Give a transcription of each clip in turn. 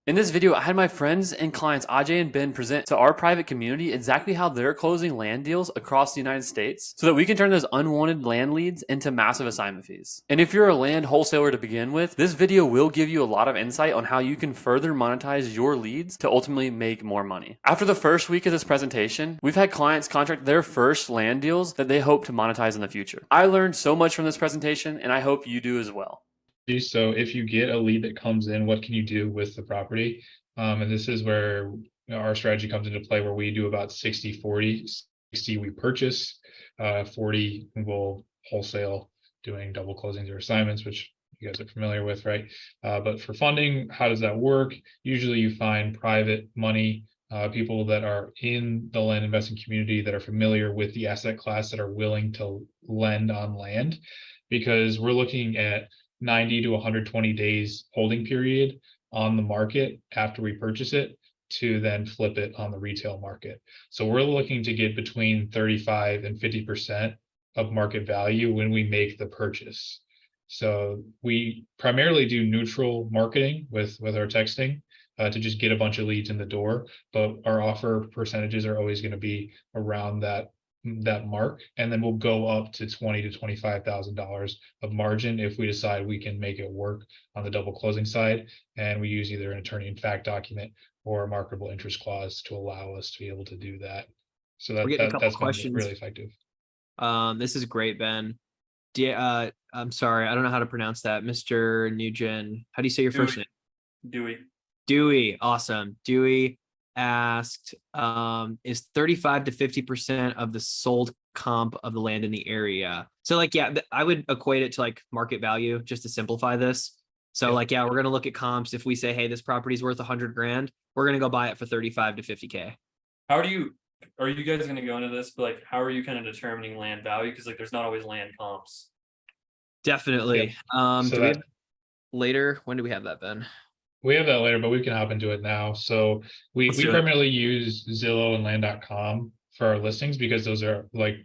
In this video, I had my friends and clients Ajay and Ben present to our private community exactly how they're closing land deals across the United States so that we can turn those unwanted land leads into massive assignment fees. And if you're a land wholesaler to begin with, this video will give you a lot of insight on how you can further monetize your leads to ultimately make more money. After the first week of this presentation, we've had clients contract their first land deals that they hope to monetize in the future. I learned so much from this presentation, and I hope you do as well. So if you get a lead that comes in, what can you do with the property? And this is where our strategy comes into play, where we do about 60-40. 60 we purchase, 40 we'll wholesale, doing double closings or assignments, which you guys are familiar with, right? But for funding, how does that work? Usually you find private money, people that are in the land investing community that are familiar with the asset class, that are willing to lend on land, because we're looking at 90 to 120 days holding period on the market after we purchase it to then flip it on the retail market. So we're looking to get between 35 and 50% of market value when we make the purchase. So we primarily do neutral marketing with our texting to just get a bunch of leads in the door, but our offer percentages are always going to be around that mark, and then we'll go up to $20,000 to $25,000 of margin if we decide we can make it work on the double closing side, and we use either an attorney in fact document or a marketable interest clause to allow us to be able to do that. So We're getting a couple that's been questions. really effective. This is great, Ben. I'm sorry, I don't know how to pronounce that. Mr. Nugent, how do you say your first name? Dewey. Awesome. Dewey asked, is 35 to 50% of the sold comp of the land in the area. So like, yeah, I would equate it to like market value just to simplify this. So like, yeah, we're going to look at comps. If we say, hey, this property is worth 100 grand, we're going to go buy it for 35 to 50K. Are you guys going to go into this, but like, how are you kind of determining land value? Because like, there's not always land comps. Definitely. So do we have later? When do we have that, Ben? We have that later, but we can hop into it now. So we primarily use Zillow and land.com for our listings, because those are like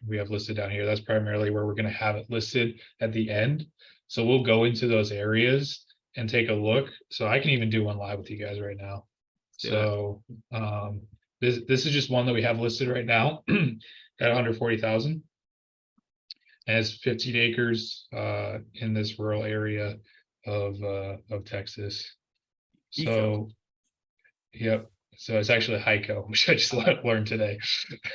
we have listed down here. That's primarily where we're going to have it listed at the end. So we'll go into those areas and take a look. So I can even do one live with you guys right now. So this is just one that we have listed right now at 140,000. And it's 15 acres in this rural area of Texas. So, yep. So it's actually HICO, which I just learned today.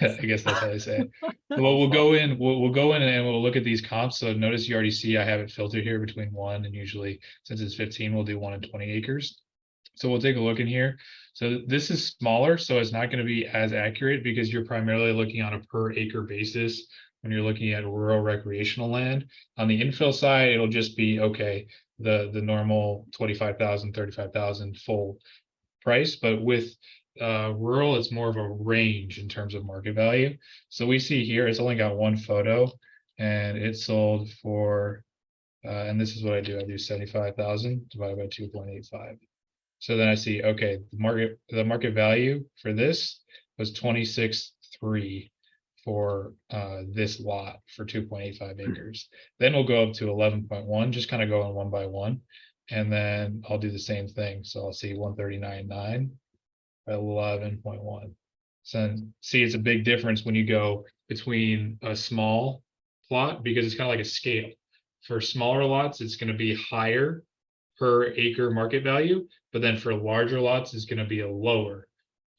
I guess that's how they say it. Well, we'll go in and we'll look at these comps. So notice you already see I have it filtered here between 1 and, usually since it's 15, we'll do 1 and 20 acres. So we'll take a look in here. So this is smaller, so it's not going to be as accurate because you're primarily looking on a per acre basis when you're looking at rural recreational land. On the infill side, it'll just be okay, the normal 25,000, 35,000 full price, but with rural, it's more of a range in terms of market value. So we see here it's only got one photo, and it sold for and this is what I do 75,000 divided by 2.85. so then I see, okay, the market value for this was 26.3 for this lot for 2.85 acres. Then we'll go up to 11.1, just kind of going one by one. And then I'll do the same thing. So I'll see 139.9 at 11.1. So see, it's a big difference when you go between a small plot, because it's kind of like a scale. For smaller lots, it's going to be higher per acre market value, but then for larger lots, it's going to be a lower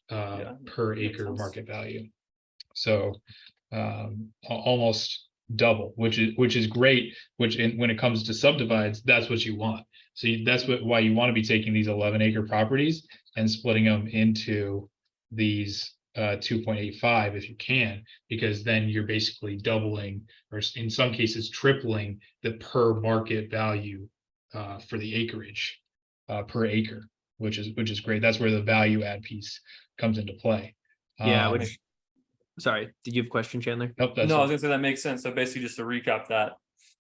per acre market value. So almost double, which is great. When it comes to subdivides, that's what you want. So that's why you want to be taking these 11-acre properties and splitting them into these 2.85 if you can, because then you're basically doubling, or in some cases tripling, the per market value for the acreage per acre, which is great. That's where the value add piece comes into play. Sorry, did you have a question, Chandler? Nope, no, I was gonna say that makes sense. So basically, just to recap that,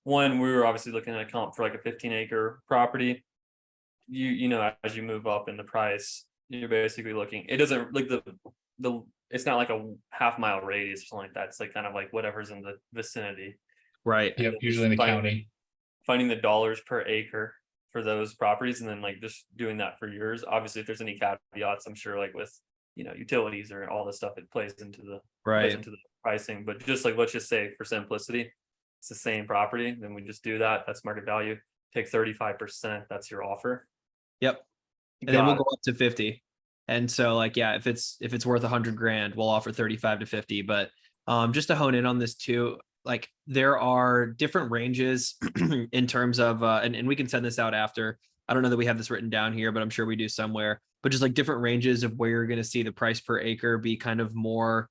one, we were obviously looking at a comp for like a 15-acre property. You know, as you move up in the price, you're basically looking. It doesn't like it's not like a half-mile radius or something like that. It's like kind of like whatever's in the vicinity. Right. Yep. Usually in the county. Finding the dollars per acre for those properties, and then like just doing that for yours. Obviously, if there's any caveats, I'm sure like with utilities or all this stuff, it plays into the pricing. But just like, let's just say for simplicity, it's the same property, then we just do that. That's market value. Take 35%. That's your offer. Yep. And then we'll go up to 50. And so like, yeah, if it's worth 100 grand, we'll offer 35 to 50. But just to hone in on this too, like there are different ranges in terms of, and we can send this out after. I don't know that we have this written down here, but I'm sure we do somewhere. But just like different ranges of where you're going to see the price per acre be kind of more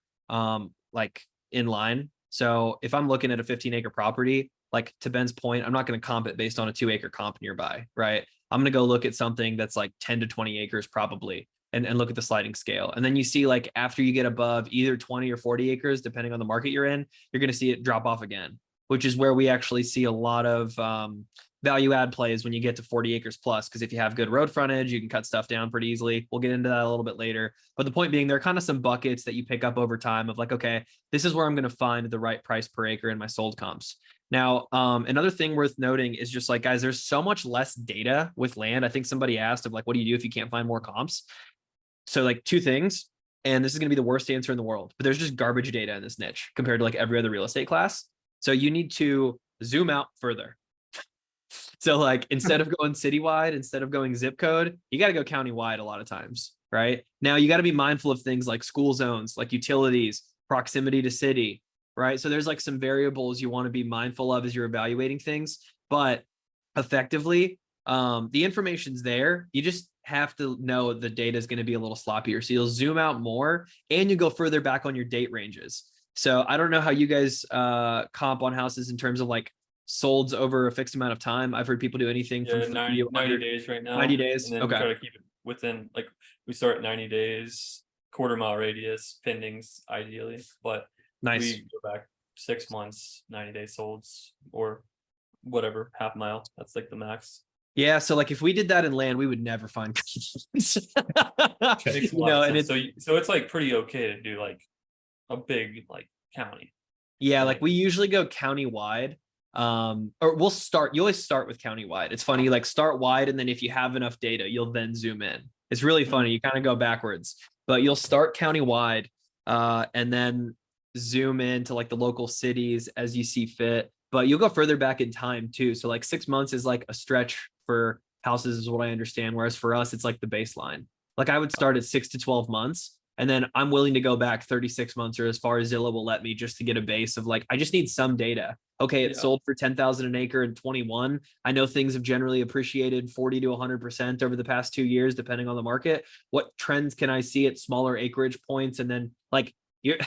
like in line. So if I'm looking at a 15-acre property, like to Ben's point, I'm not going to comp it based on a 2-acre comp nearby, right? I'm going to go look at something that's like 10 to 20 acres probably, and look at the sliding scale. And then you see like after you get above either 20 or 40 acres, depending on the market you're in, you're going to see it drop off again, which is where we actually see a lot of value add plays when you get to 40 acres plus. Because if you have good road frontage, you can cut stuff down pretty easily. We'll get into that a little bit later. But the point being, there are kind of some buckets that you pick up over time of like, okay, this is where I'm going to find the right price per acre in my sold comps. Now, another thing worth noting is just like, guys, there's so much less data with land. I think somebody asked of like, what do you do if you can't find more comps? So like 2 things, and this is going to be the worst answer in the world, but there's just garbage data in this niche compared to like every other real estate class. So you need to zoom out further. So like instead of going citywide, instead of going zip code, you got to go countywide a lot of times, right? Now you got to be mindful of things like school zones, like utilities, proximity to city, right? So there's like some variables you want to be mindful of as you're evaluating things, but effectively, the information's there. You just have to know the data is going to be a little sloppier. So you'll zoom out more and you go further back on your date ranges. So I don't know how you guys comp on houses in terms of like solds over a fixed amount of time. I've heard people do anything from 90 days right now. 90 days. And then okay. we try to keep it within, like we start at 90 days, quarter-mile radius, pendings ideally, but nice. We go back 6 months, 90 days solds, or whatever, half mile. That's like the max. Yeah, so like if we did that in land, we would never find and so it's like pretty okay to do like a big like county. Yeah, like we usually go county-wide. Or you always start with county-wide. It's funny, like start wide, and then if you have enough data, you'll then zoom in. It's really funny. You kind of go backwards, but you'll start county-wide, and then zoom into like the local cities as you see fit. But you'll go further back in time too. So like 6 months is like a stretch for houses is what I understand. Whereas for us, it's like the baseline. Like I would start at 6 to 12 months. And then I'm willing to go back 36 months or as far as Zillow will let me just to get a base of like, I just need some data. Okay, it sold for 10,000 an acre in 21. I know things have generally appreciated 40 to 100% over the past 2 years, depending on the market. What trends can I see at smaller acreage points? And then like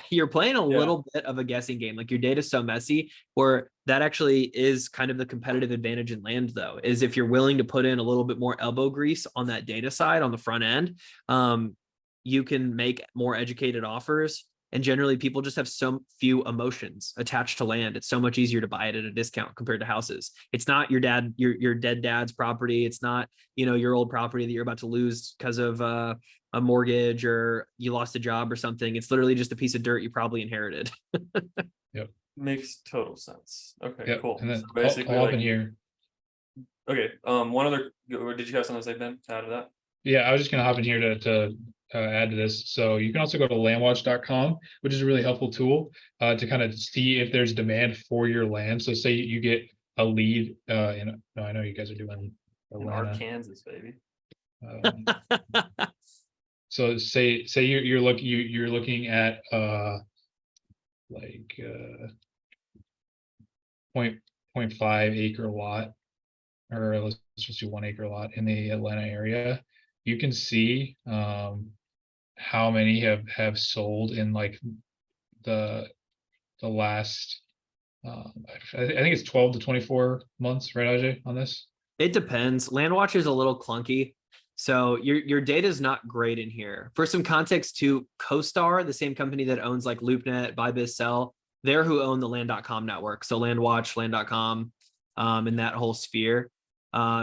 you're playing a little bit of a guessing game. Like your data is so messy, where that actually is kind of the competitive advantage in land though, is if you're willing to put in a little bit more elbow grease on that data side on the front end, you can make more educated offers. And generally people just have so few emotions attached to land. It's so much easier to buy it at a discount compared to houses. It's not your dead dad's property. It's not, your old property that you're about to lose because of a mortgage or you lost a job or something. It's literally just a piece of dirt you probably inherited. Yep. Makes total sense. Okay, yep. Cool. And then so basically I'll in here. Okay. One other, did you have something to say, Ben, out of that? Yeah, I was just gonna hop in here to add to this. So you can also go to landwatch.com, which is a really helpful tool to kind of see if there's demand for your land. So say you get a lead I know you guys are doing Atlanta. In Arkansas, baby. So say you're looking at like 0.5 acre lot, or let's just do 1 acre lot in the Atlanta area. You can see how many have sold in like the last I think it's 12 to 24 months, right, Ajay, on this? It depends. Landwatch is a little clunky. So your data is not great in here. For some context to CoStar, the same company that owns like LoopNet, Buy, Biz, Sell, they're who own the land.com network. So Landwatch, land.com, and that whole sphere.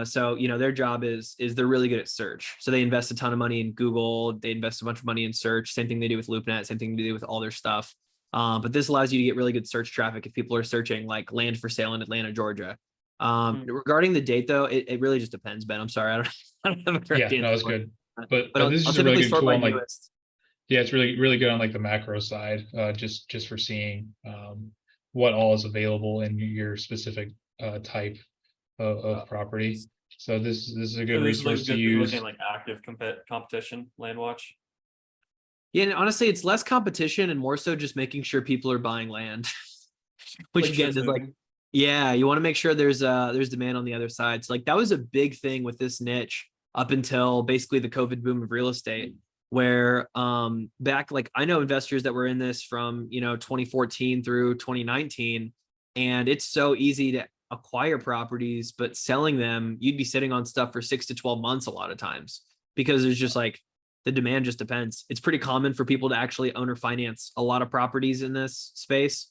So, their job is they're really good at search. So they invest a ton of money in Google. They invest a bunch of money in search. Same thing they do with LoopNet, same thing they do with all their stuff. But this allows you to get really good search traffic if people are searching like land for sale in Atlanta, Georgia. Regarding the date though, it really just depends, Ben. I'm sorry. I don't have a correct Yeah, answer. no, it's good. But I'll this is a really typically good sort tool by on like, newest. yeah, it's really good on like the macro side, just for seeing what all is available in your specific type of property. So this is a good So this is like resource to good for looking use. at like active competition, land watch. Yeah, and honestly, it's less competition and more so just making sure people are buying land, which Like again shit's is like, moving. yeah, you want to make sure there's demand on the other side. So like that was a big thing with this niche up until basically the COVID boom of real estate, where back like I know investors that were in this from 2014 through 2019, and it's so easy to acquire properties, but selling them, you'd be sitting on stuff for 6 to 12 months a lot of times because there's just like the demand just depends. It's pretty common for people to actually own or finance a lot of properties in this space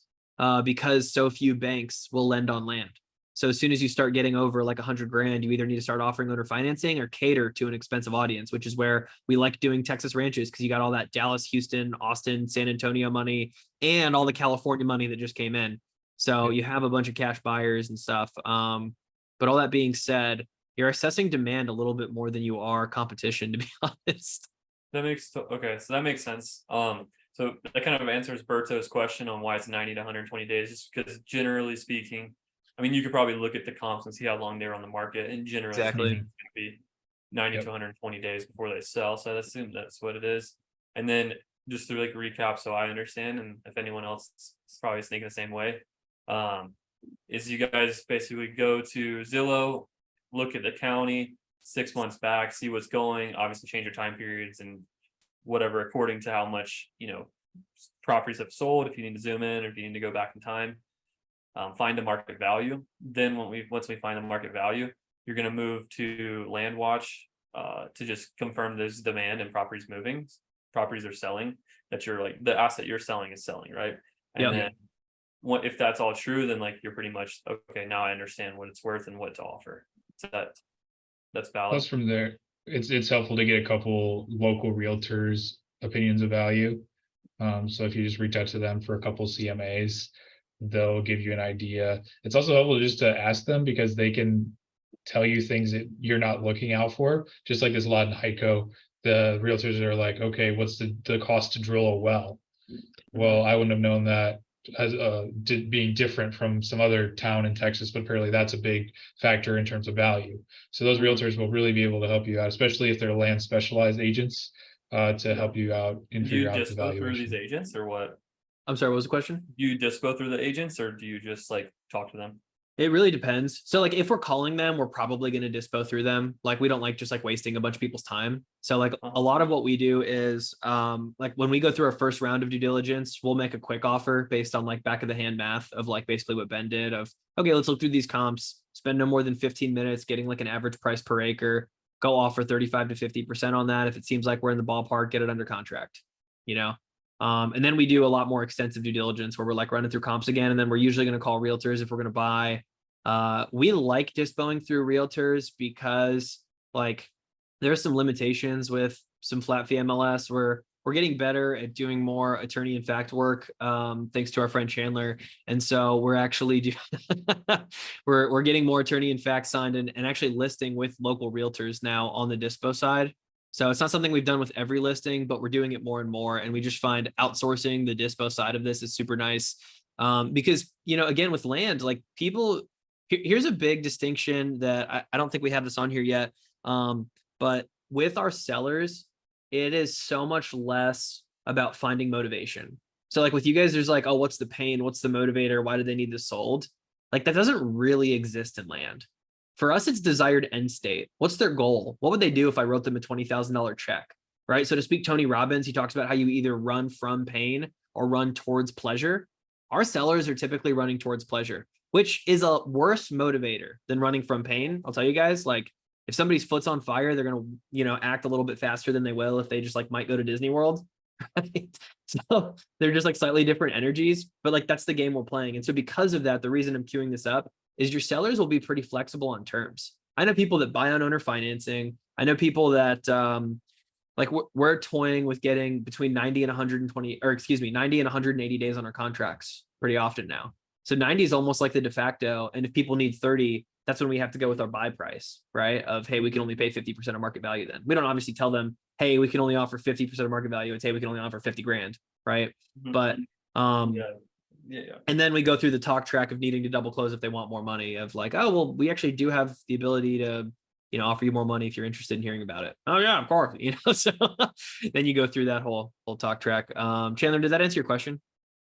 because so few banks will lend on land. So as soon as you start getting over like 100 grand, you either need to start offering owner financing or cater to an expensive audience, which is where we like doing Texas ranches because you got all that Dallas, Houston, Austin, San Antonio money and all the California money that just came in. So you have a bunch of cash buyers and stuff. But all that being said, you're assessing demand a little bit more than you are competition, to be honest. That makes okay, so that makes sense. So that kind of answers Berto's question on why it's 90 to 120 days, just because generally speaking, I mean, you could probably look at the comps and see how long they're on the market, and generally Exactly. speaking, it's going to be 90 to 120 days before they sell. So I assume that's what it is. And then just to like recap, so I understand, and if anyone else is probably thinking the same way, is you guys basically go to Zillow, look at the county 6 months back, see what's going, obviously change your time periods and whatever according to how much properties have sold, if you need to zoom in or if you need to go back in time. Find a market value. Then once we find the market value, you're going to move to land watch to just confirm there's demand and properties moving, properties are selling, that you're like the asset you're selling is selling, right? And then if that's all true, then like you're pretty much okay, now I understand what it's worth and what to offer. So that's valid. Plus from there, it's helpful to get a couple local realtors opinions of value. So if you just reach out to them for a couple CMAs, they'll give you an idea. It's also helpful just to ask them because they can tell you things that you're not looking out for. Just like there's a lot in HICO, the realtors are like, okay, what's the cost to drill a well? Well, I wouldn't have known that as being different from some other town in Texas, but apparently that's a big factor in terms of value. So those realtors will really be able to help you out, especially if they're land specialized agents, to help you out and Do you figure out the just go through these valuation. agents or what? I'm sorry, what was the question? Do you just go through the agents or do you just like talk to them? It really depends. So like if we're calling them, we're probably going to dispo through them. Like we don't like just like wasting a bunch of people's time. So like a lot of what we do is like when we go through our first round of due diligence, we'll make a quick offer based on like back of the hand math of like basically what Ben did of, okay, let's look through these comps, spend no more than 15 minutes getting like an average price per acre, go offer 35 to 50% on that. If it seems like we're in the ballpark, get it under contract, and then we do a lot more extensive due diligence where we're like running through comps again. And then we're usually going to call realtors if we're going to buy. We like dispoing through realtors because like there's some limitations with some flat fee MLS where we're getting better at doing more attorney in fact work, thanks to our friend Chandler. And so we're actually we're getting more attorney in fact signed and actually listing with local realtors now on the dispo side. So it's not something we've done with every listing, but we're doing it more and more. And we just find outsourcing the dispo side of this is super nice. Because, again, with land, like people, here's a big distinction that I don't think we have this on here yet. But with our sellers, it is so much less about finding motivation. So like with you guys, there's like, oh, what's the pain? What's the motivator? Why do they need this sold? Like that doesn't really exist in land. For us, it's desired end state. What's their goal? What would they do if I wrote them a $20,000 check? Right. So to speak Tony Robbins, he talks about how you either run from pain or run towards pleasure. Our sellers are typically running towards pleasure, which is a worse motivator than running from pain. I'll tell you guys, like if somebody's foot's on fire, they're going to, act a little bit faster than they will if they just like might go to Disney World. Right? So they're just like slightly different energies, but like that's the game we're playing. And so because of that, the reason I'm queuing this up is your sellers will be pretty flexible on terms. I know people that buy on owner financing. I know people that like we're toying with getting between 90 and 120, or excuse me, 90 and 180 days on our contracts pretty often now. So 90 is almost like the de facto. And if people need 30, that's when we have to go with our buy price, right? Of, hey, we can only pay 50% of market value then. We don't obviously tell them, hey, we can only offer 50% of market value. It's, hey, we can only offer 50 grand, right? But and then we go through the talk track of needing to double close if they want more money, of like, oh, well, we actually do have the ability to, offer you more money if you're interested in hearing about it. Oh yeah, of course. So then you go through that whole talk track. Chandler, did that answer your question?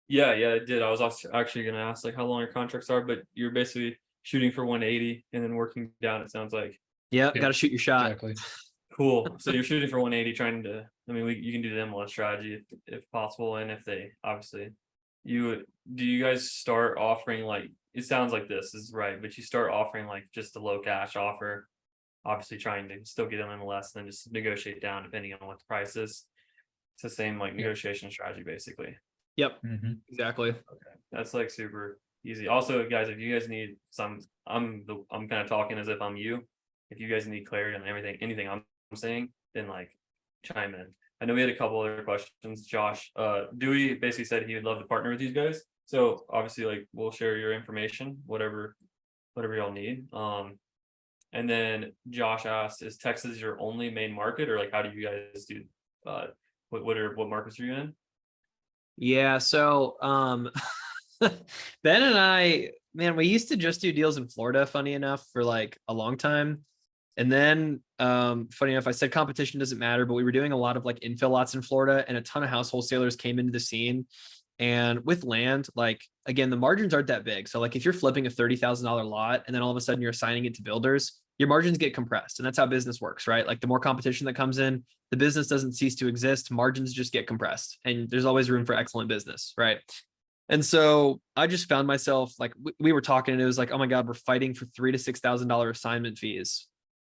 Yeah, it did. I was actually going to ask like how long your contracts are, but you're basically shooting for 180 and then working down, it sounds like. Yeah, got to shoot your shot. Exactly. Cool. So you're shooting for 180, trying to, you can do the MLS strategy if possible. And if they obviously, do you guys start offering like, it sounds like this is right, but you start offering like just a low cash offer, obviously trying to still get them MLS and then just negotiate down depending on what the price is. It's the same like negotiation strategy basically. Yep, exactly. Okay, that's like super easy. Also, guys, if you guys need some, I'm kind of talking as if I'm you. If you guys need clarity on anything I'm saying, then like chime in. I know we had a couple other questions. Josh, Dewey basically said he would love to partner with these guys. So obviously, like we'll share your information, whatever y'all need. And then Josh asked, is Texas your only main market, or like how do you guys do? What markets are you in? Yeah, so Ben and I, man, we used to just do deals in Florida, funny enough, for like a long time. And then funny enough, I said competition doesn't matter, but we were doing a lot of like infill lots in Florida, and a ton of house wholesalers came into the scene. And with land, like again, the margins aren't that big. So like if you're flipping a $30,000 lot and then all of a sudden you're assigning it to builders, your margins get compressed. And that's how business works, right? Like the more competition that comes in, the business doesn't cease to exist. Margins just get compressed, and there's always room for excellent business, right? And so I just found myself like, we were talking and it was like, oh my God, we're fighting for $3,000 to $6,000 assignment fees.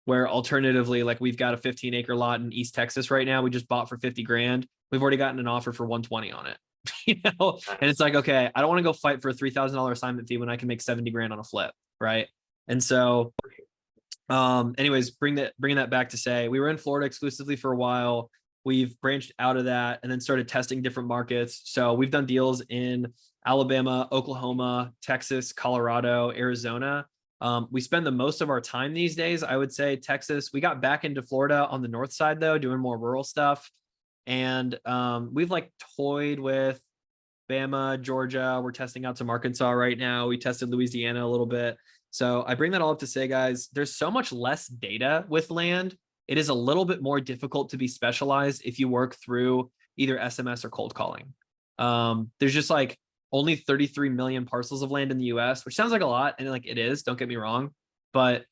Where alternatively, like we've got a 15-acre lot in East Texas right now. We just bought for 50 grand. We've already gotten an offer for 120 on it. And it's like, okay, I don't want to go fight for a $3,000 assignment fee when I can make 70 grand on a flip, right? And so anyways, bringing that back to say, we were in Florida exclusively for a while. We've branched out of that and then started testing different markets. So we've done deals in Alabama, Oklahoma, Texas, Colorado, Arizona. We spend the most of our time these days, I would say, Texas. We got back into Florida on the north side though, doing more rural stuff. And we've like toyed with Bama, Georgia. We're testing out some Arkansas right now. We tested Louisiana a little bit. So I bring that all up to say, guys, there's so much less data with land. It is a little bit more difficult to be specialized if you work through either SMS or cold calling. There's just like only 33 million parcels of land in the US, which sounds like a lot. And like it is, don't get me wrong. But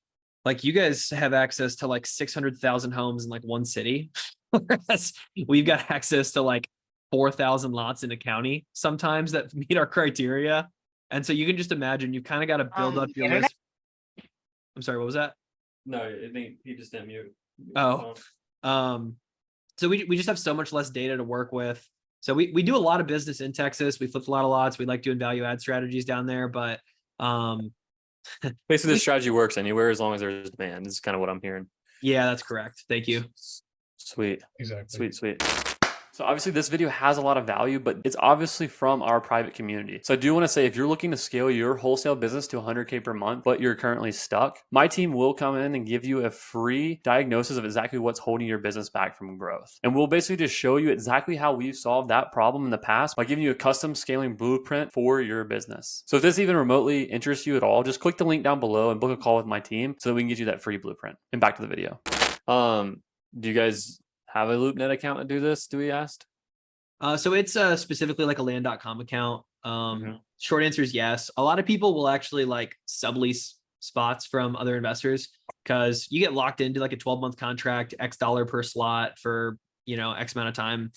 like you guys have access to like 600,000 homes in like one city. Whereas we've got access to like 4,000 lots in a county sometimes that meet our criteria. And so you can just imagine you've kind of got to build up your list. I'm sorry, what was that? No, I think he just didn't mute. Oh, so we just have so much less data to work with. So we do a lot of business in Texas. We flipped a lot of lots. We like doing value add strategies down there, but basically the strategy works anywhere as long as there's demand. This is kind of what I'm hearing. Yeah, that's correct. Thank you. Sweet. Exactly. Sweet. So obviously this video has a lot of value, but it's obviously from our private community. So I do want to say, if you're looking to scale your wholesale business to 100K per month, but you're currently stuck, my team will come in and give you a free diagnosis of exactly what's holding your business back from growth. And we'll basically just show you exactly how we've solved that problem in the past by giving you a custom scaling blueprint for your business. So if this even remotely interests you at all, just click the link down below and book a call with my team so that we can get you that free blueprint. And back to the video. Do you guys have a LoopNet account to do this? Dewey asked. So it's specifically like a land.com account. Short answer is yes. A lot of people will actually like sublease spots from other investors because you get locked into like a 12-month contract, X dollar per slot for, X amount of time.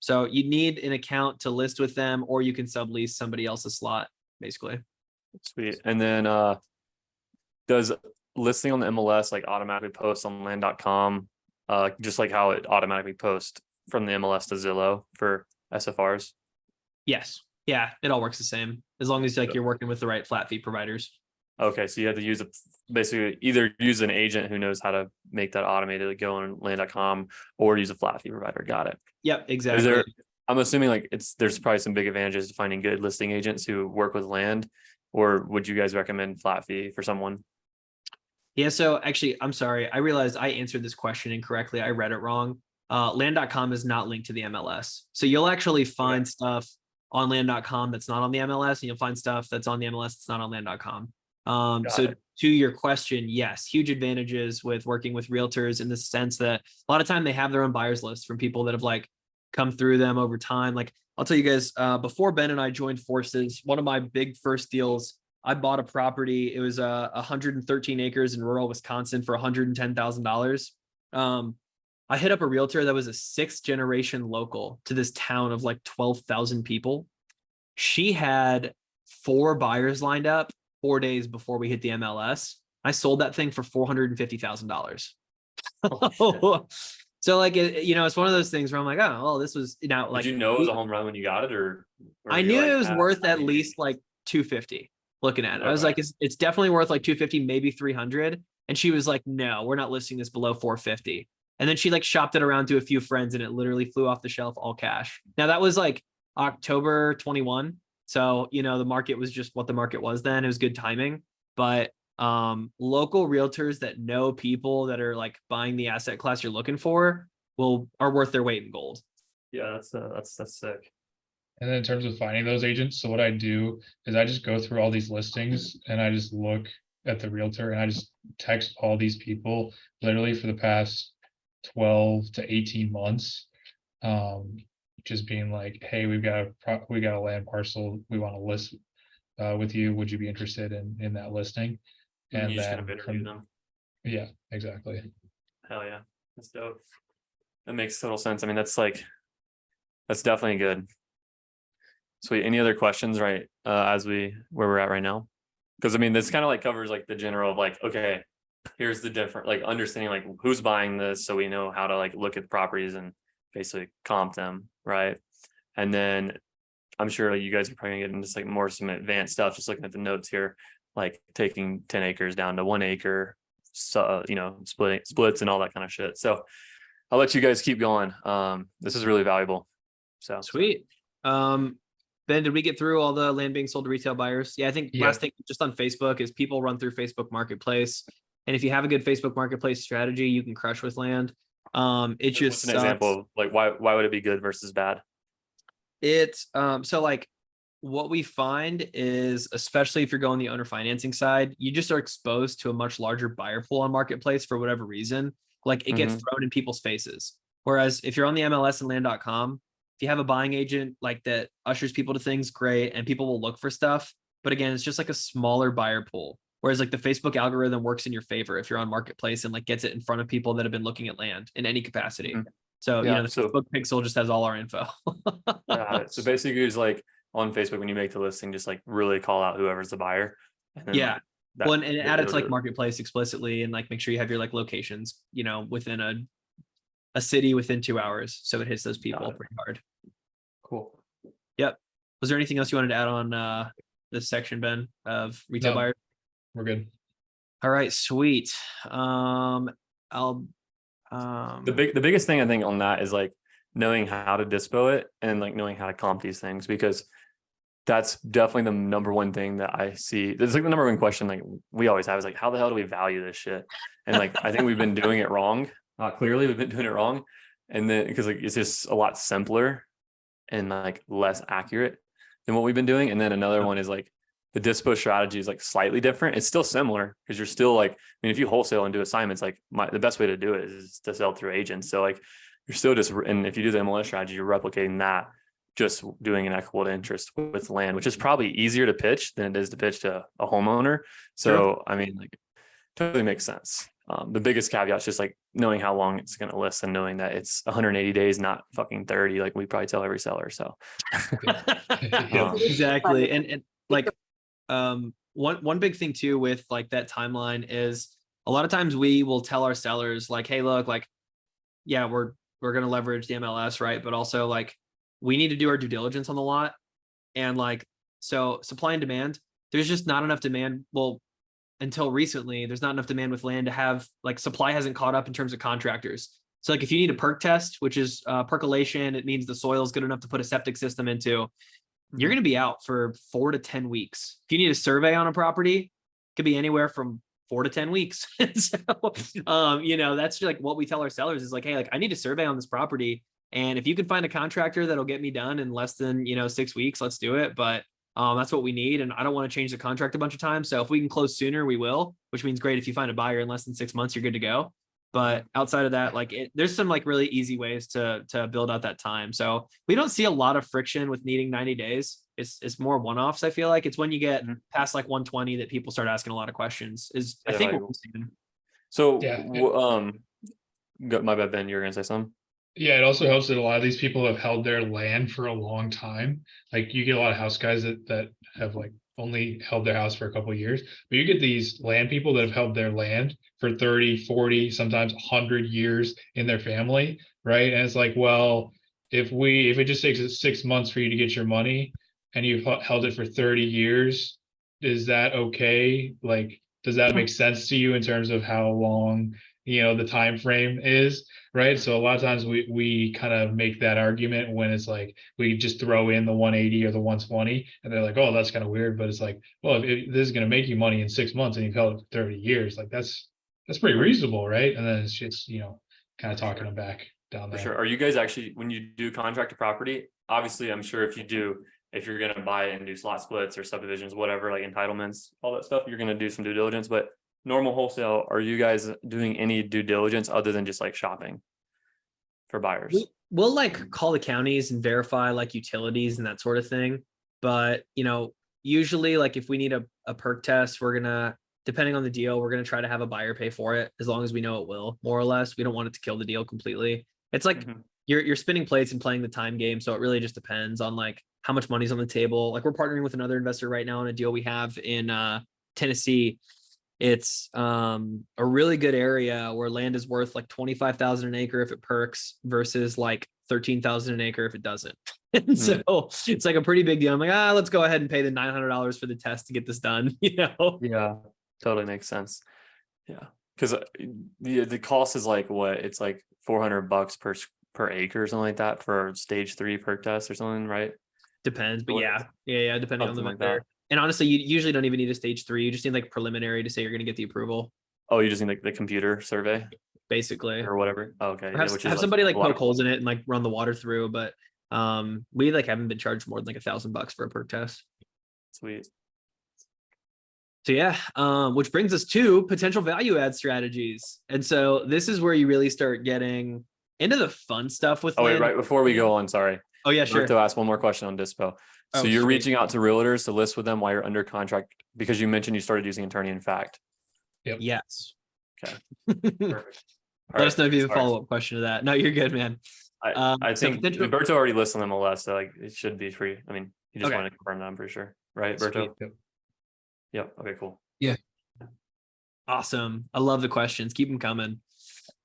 So you need an account to list with them, or you can sublease somebody else's slot, basically. Sweet. And then does listing on the MLS like automatically post on land.com, just like how it automatically posts from the MLS to Zillow for SFRs? Yes. Yeah, it all works the same as long as like you're working with the right flat fee providers. Okay, so you have to use basically either use an agent who knows how to make that automated, like go on land.com, or use a flat fee provider. Got it. Yep, exactly. I'm assuming like there's probably some big advantages to finding good listing agents who work with land. or would you guys recommend flat fee for someone? Yeah, so actually, I'm sorry. I realized I answered this question incorrectly. I read it wrong. Land.com is not linked to the MLS. So you'll actually find stuff on land.com that's not on the MLS, and you'll find stuff that's on the MLS that's not on land.com. So to your question, yes, huge advantages with working with realtors in the sense that a lot of time they have their own buyers list from people that have like come through them over time. Like I'll tell you guys, before Ben and I joined forces, one of my big first deals, I bought a property. It was 113 acres in rural Wisconsin for $110,000. I hit up a realtor that was a 6th generation local to this town of like 12,000 people. She had 4 buyers lined up 4 days before we hit the MLS. I sold that thing for $450,000. So like, it's one of those things where I'm like, oh, well, this was, like, did you know it was a home run when you got it, or I knew it was worth at least like 250 looking at it. I was like, it's definitely worth like 250, maybe 300. And she was like, no, we're not listing this below 450. And then she like shopped it around to a few friends and it literally flew off the shelf all cash. Now that was like October 21. So, the market was just what the market was then. It was good timing, but local realtors that know people that are like buying the asset class you're looking for are worth their weight in gold. Yeah, that's sick. And then in terms of finding those agents, so what I do is I just go through all these listings and I just look at the realtor and I just text all these people literally for the past 12 to 18 months. Just being like, hey, we got a land parcel we want to list with you. Would you be interested in that listing? And you just kind of interview them. Yeah, exactly. Hell yeah. That's dope. That makes total sense. I mean, that's definitely good. Sweet. Any other questions, right? Where we're at right now? Because I mean, this kind of like covers like the general of like, okay, here's the different, like understanding like who's buying this, so we know how to like look at properties and basically comp them, right? And then I'm sure you guys are probably gonna get into like more some advanced stuff, just looking at the notes here, like taking 10 acres down to 1 acre, so splits and all that kind of shit. So I'll let you guys keep going. This is really valuable. So sweet. Ben, did we get through all the land being sold to retail buyers? Yeah, I think last thing just on Facebook is people run through Facebook Marketplace. And if you have a good Facebook Marketplace strategy, you can crush with land. It just an example of like why would it be good versus bad? It's so like what we find is, especially if you're going the owner financing side, you just are exposed to a much larger buyer pool on Marketplace for whatever reason. Like it gets thrown in people's faces. Whereas if you're on the MLS and land.com, if you have a buying agent like that ushers people to things, great, and people will look for stuff. But again, it's just like a smaller buyer pool. Whereas like the Facebook algorithm works in your favor if you're on Marketplace and like gets it in front of people that have been looking at land in any capacity. So, the Facebook pixel just has all our info. So basically it's like on Facebook, when you make the listing, just like really call out whoever's the buyer. And then and add it to like Marketplace explicitly and like make sure you have your like locations, within a city within 2 hours. So it hits those people pretty hard. Cool. Yep. Was there anything else you wanted to add on this section, Ben, of retail buyers? We're good. All right, sweet. The biggest thing I think on that is like knowing how to dispo it and like knowing how to comp these things, because that's definitely the number one thing that I see. It's like the number one question like we always have is like, how the hell do we value this shit? And like I think we've been doing it wrong. Clearly we've been doing it wrong. And then because like it's just a lot simpler and like less accurate than what we've been doing. And then another one is like the dispo strategy is like slightly different. It's still similar because you're still like, I mean, if you wholesale and do assignments, like the best way to do it is to sell through agents. So like you're still just, and if you do the MLS strategy, you're replicating that, just doing an equitable interest with land, which is probably easier to pitch than it is to pitch to a homeowner. So, I mean, like totally makes sense. The biggest caveat is just like knowing how long it's going to list and knowing that it's 180 days, not fucking 30, like we probably tell every seller. So exactly. And like, one big thing too with like that timeline is a lot of times we will tell our sellers like, hey, look, like, yeah, we're going to leverage the MLS, right? But also like we need to do our due diligence on the lot. And like, so supply and demand, there's just not enough demand. Well, until recently, there's not enough demand with land to have like supply hasn't caught up in terms of contractors. So like if you need a perk test, which is percolation, it means the soil is good enough to put a septic system into. you're going to be out for 4 to 10 weeks. If you need a survey on a property, it could be anywhere from 4 to 10 weeks. So, that's like what we tell our sellers is like, hey, like I need a survey on this property. And if you can find a contractor that'll get me done in less than, 6 weeks, let's do it. But that's what we need. And I don't want to change the contract a bunch of times. So if we can close sooner, we will, which means great. If you find a buyer in less than 6 months, you're good to go. But outside of that, there's some like really easy ways to build out that time. So we don't see a lot of friction with needing 90 days. It's more one-offs. I feel like it's when you get past like 120 that people start asking a lot of questions I think what we're seeing. So, my bad, Ben, you were going to say something? Yeah, it also helps that a lot of these people have held their land for a long time. Like you get a lot of house guys that have like only held their house for a couple of years, but you get these land people that have held their land for 30, 40, sometimes 100 years in their family, right? And it's like, well, if it just takes us 6 months for you to get your money and you've held it for 30 years, is that okay? Like, does that make sense to you in terms of how long, the time frame is? Right. So a lot of times we kind of make that argument when it's like we just throw in the 180 or the 120 and they're like, oh, that's kind of weird. But it's like, well, if this is going to make you money in 6 months and you've held it for 30 years, like that's pretty reasonable. Right. And then it's just, kind of talking them back down there. For sure. Are you guys actually, when you do contract a property, obviously, I'm sure if you're going to buy it and do slot splits or subdivisions, whatever, like entitlements, all that stuff, you're going to do some due diligence. But normal wholesale, are you guys doing any due diligence other than just like shopping for buyers? We'll like call the counties and verify like utilities and that sort of thing. But, usually like if we need a perk test, we're going to, depending on the deal, we're going to try to have a buyer pay for it as long as we know it will, more or less. We don't want it to kill the deal completely. It's like you're spinning plates and playing the time game. So it really just depends on like how much money's on the table. Like we're partnering with another investor right now on a deal we have in Tennessee. It's a really good area where land is worth like 25,000 an acre if it perks versus like 13,000 an acre if it doesn't. And so it's like a pretty big deal. I'm like, let's go ahead and pay the $900 for the test to get this done. Yeah, totally makes sense. Yeah, because the cost is like what? It's like $400 per acre or something like that for stage 3 perk test or something, right? Depends, but yeah, depending on the vendor. And honestly, you usually don't even need a stage 3. You just need like preliminary to say you're going to get the approval. Oh, you just need like the computer survey, basically, or whatever. Oh, okay. Have somebody like poke holes in it and like run the water through. But we like haven't been charged more than like $1,000 for a perk test. Sweet. So yeah, which brings us to potential value add strategies. And so this is where you really start getting into the fun stuff with. Oh wait, right before we go on, sorry. Oh yeah, sure. I have to ask one more question on Dispo. So you're reaching out to realtors to list with them while you're under contract because you mentioned you started using Attorney in Fact. Yep. Yes. Okay. Perfect. Let us know if you have a follow-up question to that. No, you're good, man. I think Berto already lists on the MLS, so like it should be free. I mean, you just want to confirm that, I'm pretty sure. Right, Berto? Yep. Okay, cool. Yeah. Awesome. I love the questions. Keep them coming.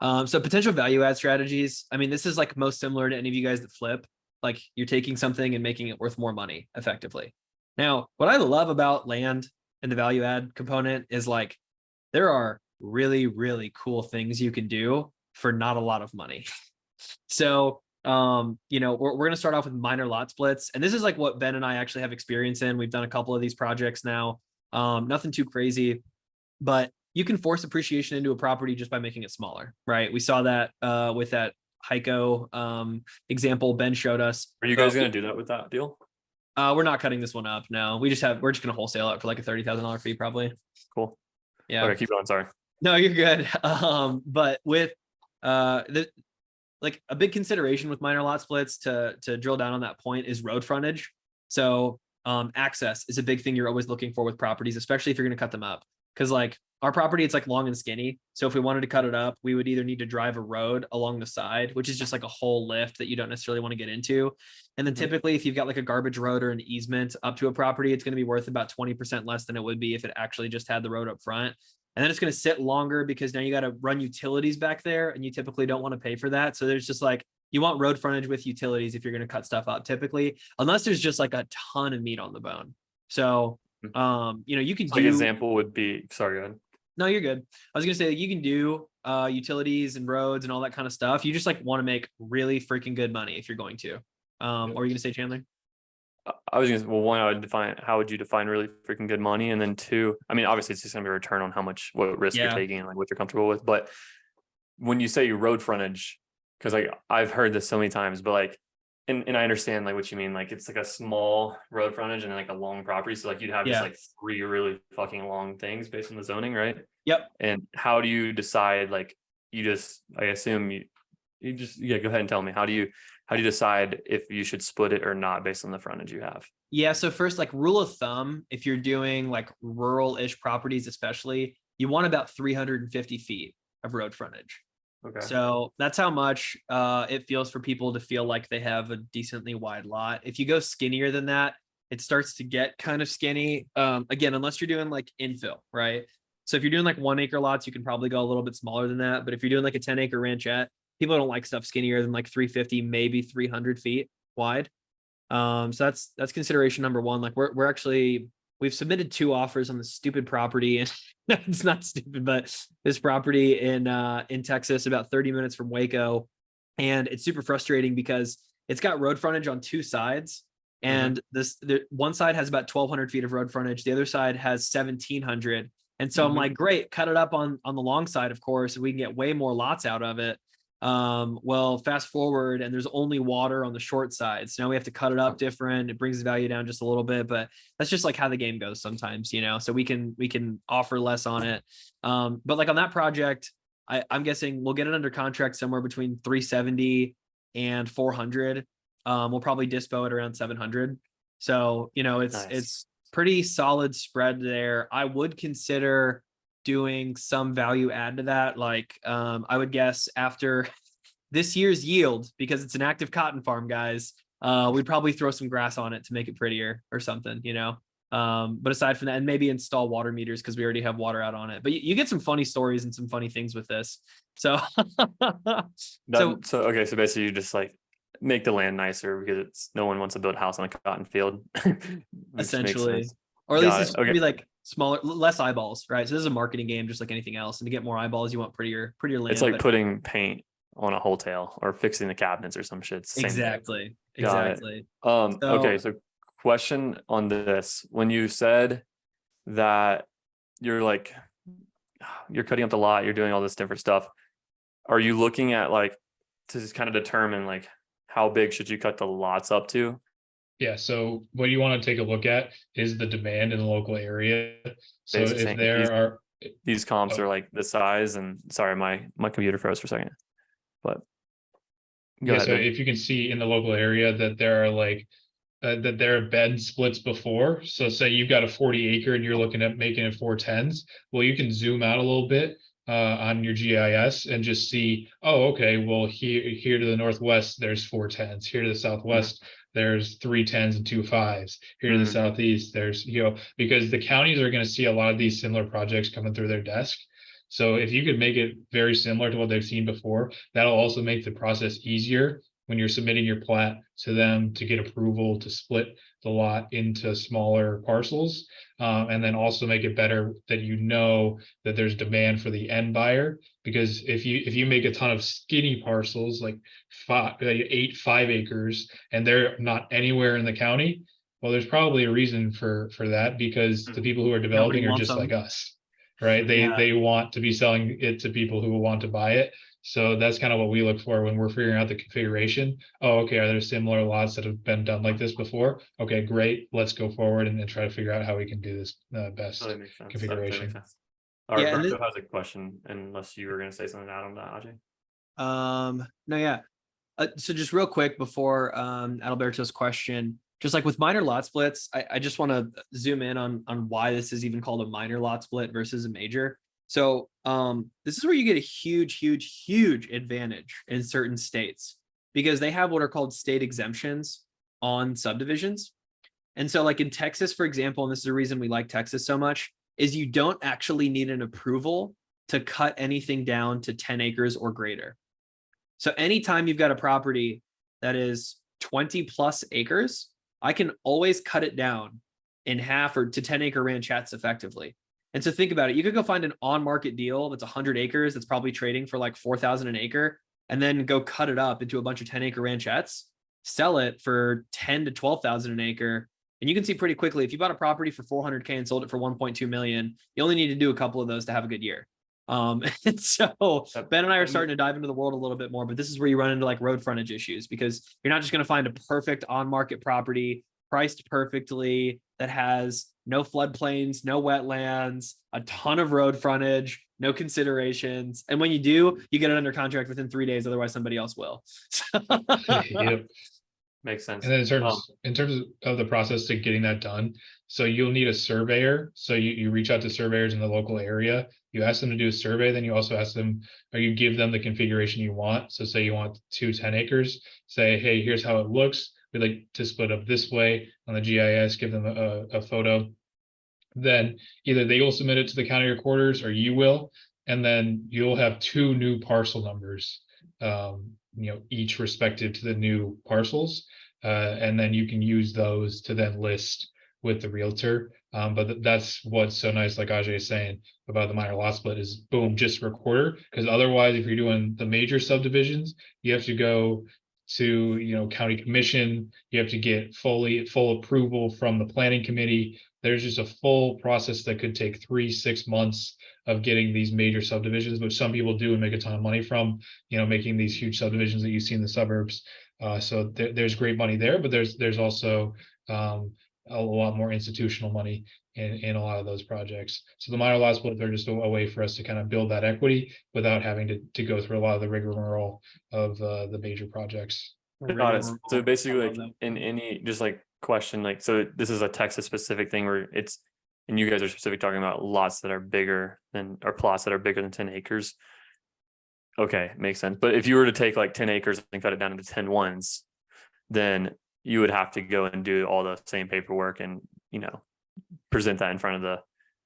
So potential value add strategies. I mean, this is like most similar to any of you guys that flip. Like you're taking something and making it worth more money effectively. Now, what I love about land and the value add component is like, there are really, really cool things you can do for not a lot of money. So, we're going to start off with minor lot splits. And this is like what Ben and I actually have experience in. We've done a couple of these projects now. Nothing too crazy, but you can force appreciation into a property just by making it smaller, right? We saw that with that Heiko example Ben showed us. Are you guys going to do that with that deal? We're not cutting this one up. No, we're just going to wholesale it for like a $30,000 fee probably. Cool. Yeah. Okay, keep going. Sorry. No, you're good. But with like a big consideration with minor lot splits to drill down on that point is road frontage. So access is a big thing you're always looking for with properties, especially if you're going to cut them up. Because like our property, it's like long and skinny. So if we wanted to cut it up, we would either need to drive a road along the side, which is just like a whole lift that you don't necessarily want to get into. And then typically if you've got like a garbage road or an easement up to a property, it's going to be worth about 20% less than it would be if it actually just had the road up front. And then it's going to sit longer because now you got to run utilities back there and you typically don't want to pay for that. So there's just like, you want road frontage with utilities if you're going to cut stuff up typically, unless there's just like a ton of meat on the bone. So, you can do. Like example would be, sorry, go ahead. No, you're good. I was going to say you can do utilities and roads and all that kind of stuff. You just like want to make really freaking good money if you're going to. What were you going to say, Chandler? I was gonna, well, one, I would define, how would you define really freaking good money? And then two, I mean, obviously it's just gonna be a return on what risk you're Yeah. taking and like what you're comfortable with. But when you say road frontage, because like I've heard this so many times, but like, and I understand like what you mean. Like it's like a small road frontage and like a long property. So like you'd have just Yeah. like 3 really fucking long things based on the zoning, right? Yep. And how do you decide, like, you just, I assume you just, yeah, go ahead and tell me, how do you decide if you should split it or not based on the frontage you have? Yeah. So first, like rule of thumb, if you're doing like rural-ish properties, especially, you want about 350 feet of road frontage. Okay. So that's how much it feels for people to feel like they have a decently wide lot. If you go skinnier than that, it starts to get kind of skinny. Again, unless you're doing like infill, right? So if you're doing like 1 acre lots, you can probably go a little bit smaller than that. But if you're doing like a 10 acre ranchette, people don't like stuff skinnier than like 350, maybe 300 feet wide. So that's consideration number one. Like we've submitted 2 offers on the stupid property, and it's not stupid, but this property in Texas, about 30 minutes from Waco, and it's super frustrating because it's got road frontage on 2 sides, and the one side has about 1,200 feet of road frontage, the other side has 1,700, and so I'm like, great, cut it up on the long side, of course, and we can get way more lots out of it. Well, fast forward and there's only water on the short side. So now we have to cut it up different. It brings the value down just a little bit, but that's just like how the game goes sometimes, so we can offer less on it. But like on that project, I'm guessing we'll get it under contract somewhere between 370 and 400. We'll probably dispo it around 700. So, it's pretty solid spread there. I would consider doing some value add to that. Like I would guess after this year's yield, because it's an active cotton farm, guys, we'd probably throw some grass on it to make it prettier or something, but aside from that, and maybe install water meters because we already have water out on it. But you get some funny stories and some funny things with this. So so okay, so basically you just like make the land nicer because no one wants to build a house on a cotton field. Essentially, or at least it's gonna be like smaller, less eyeballs, right? So this is a marketing game, just like anything else. And to get more eyeballs, you want prettier land. It's like putting paint on a whole tail or fixing the cabinets or some shit. Exactly. Okay. So question on this: when you said that you're cutting up the lot, you're doing all this different stuff, are you looking at like to just kind of determine like how big should you cut the lots up to? Yeah, so what you want to take a look at is the demand in the local area. So if there are these comps are like the size, and sorry, my computer froze for a second. But yeah, so if you can see in the local area that there are like that there are bed splits before. So say you've got a 40 acre and you're looking at making it 410s. Well, you can zoom out a little bit on your GIS and just see, oh, okay, well, here to the northwest, there's 410s. Here to the southwest, there's 310s and 2.5s. Here to the southeast, there's, because the counties are going to see a lot of these similar projects coming through their desk. So if you could make it very similar to what they've seen before, that'll also make the process easier when you're submitting your plat to them to get approval to split the lot into smaller parcels. And then also make it better that that there's demand for the end buyer. Because if you make a ton of skinny parcels, like 5 acres, and they're not anywhere in the county, well, there's probably a reason for that, because the people who are developing are just like us, right? They want to be selling it to people who will want to buy it. So that's kind of what we look for when we're figuring out the configuration. Oh, okay, are there similar lots that have been done like this before? Okay, great. Let's go forward and try to figure out how we can do this best configuration. All right, Marco has a question, unless you were going to say something out on that, Ajay. No, yeah. So just real quick before Adalberto's question, just like with minor lot splits, I just want to zoom in on why this is even called a minor lot split versus a major. So this is where you get a huge advantage in certain states, because they have what are called state exemptions on subdivisions. And so like in Texas, for example, and this is the reason we like Texas so much, is you don't actually need an approval to cut anything down to 10 acres or greater. So anytime you've got a property that is 20 plus acres, I can always cut it down in half or to 10 acre ranchettes effectively. And so think about it. You could go find an on-market deal that's 100 acres that's probably trading for like 4,000 an acre, and then go cut it up into a bunch of 10 acre ranchettes, sell it for 10 to 12,000 an acre. And you can see pretty quickly, if you bought a property for 400K and sold it for 1.2 million, you only need to do a couple of those to have a good year. And so Ben and I are starting to dive into the world a little bit more, but this is where you run into like road frontage issues, because you're not just going to find a perfect on-market property priced perfectly that has no floodplains, no wetlands, a ton of road frontage, no considerations. And when you do, you get it under contract within 3 days. Otherwise, somebody else will. Yep. Makes sense. And then in terms of the process to getting that done, so you'll need a surveyor. So you reach out to surveyors in the local area. You ask them to do a survey. Then you also ask them, or you give them the configuration you want. So say you want 10 acres. Say, hey, here's how it looks. We'd like to split up this way on the GIS. Give them a photo. Then either they will submit it to the county recorders or you will, and then you'll have 2 new parcel numbers, each respective to the new parcels. And then you can use those to then list with the realtor. But that's what's so nice, like Ajay is saying about the minor lot split, is boom, just recorder. Because otherwise, if you're doing the major subdivisions, you have to go to county commission. You have to get full approval from the planning committee. There's just a full process that could take 3-6 months of getting these major subdivisions, which some people do and make a ton of money from, making these huge subdivisions that you see in the suburbs. So there's great money there, but there's also a lot more institutional money in a lot of those projects. So the minor lot split, they're just a way for us to kind of build that equity without having to go through a lot of the rigmarole of the major projects. Got it. So basically, like in any just like question, like, so this is a Texas specific thing where it's, and you guys are specific talking about lots that are bigger than, or plots that are bigger than 10 acres. Okay, makes sense. But if you were to take like 10 acres and cut it down into 10 ones, then you would have to go and do all the same paperwork and, present that in front of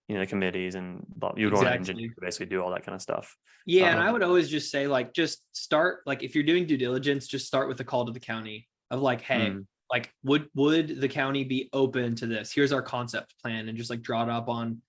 the, committees, and you would want an engineer to basically do all that kind of stuff. Yeah. And I would always just say, like, just start, like, if you're doing due diligence, just start with a call to the county of like, hey, like, would the county be open to this? Here's our concept plan, and just like draw it up on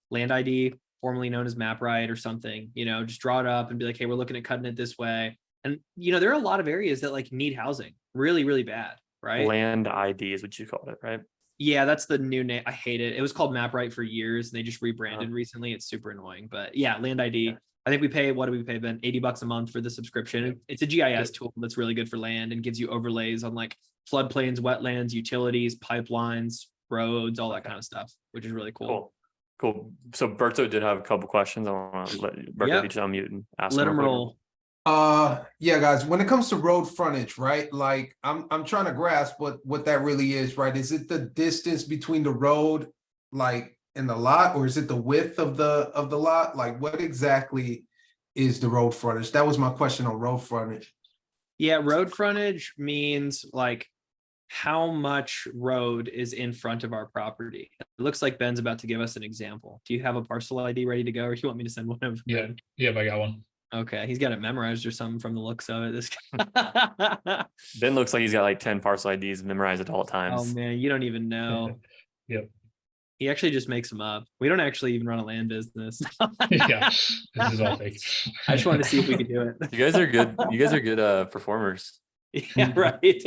land ID, formerly known as MapRight or something, just draw it up and be like, hey, we're looking at cutting it this way. And, there are a lot of areas that like need housing really, really bad, right? Land ID is what you called it, right? Yeah, that's the new name. I hate it. It was called MapRight for years, and they just rebranded recently. It's super annoying, but yeah, land ID. Yeah. I think we pay, what do we pay, Ben? $80 a month for the subscription. It's a GIS tool that's really good for land and gives you overlays on like floodplains, wetlands, utilities, pipelines, roads, all that kind of stuff, which is really cool. Cool. So Berto did have a couple questions. I want to let Berto just unmute and ask. Let him roll. Yeah, guys, when it comes to road frontage, right? Like I'm trying to grasp what that really is, right? Is it the distance between the road, like, and the lot, or is it the width of the lot? Like, what exactly is the road frontage? That was my question on road frontage. Yeah, road frontage means like how much road is in front of our property. It looks like Ben's about to give us an example. Do you have a parcel ID ready to go, or do you want me to send one over? Yeah, I got one. Okay, he's got it memorized or something from the looks of it. This guy. Ben looks like he's got like 10 parcel IDs memorized at all times. Oh man, you don't even know. Yep. He actually just makes them up. We don't actually even run a land business. Yeah, this is all fake. I just wanted to see if we could do it. You guys are good. You guys are good performers. Yeah, right.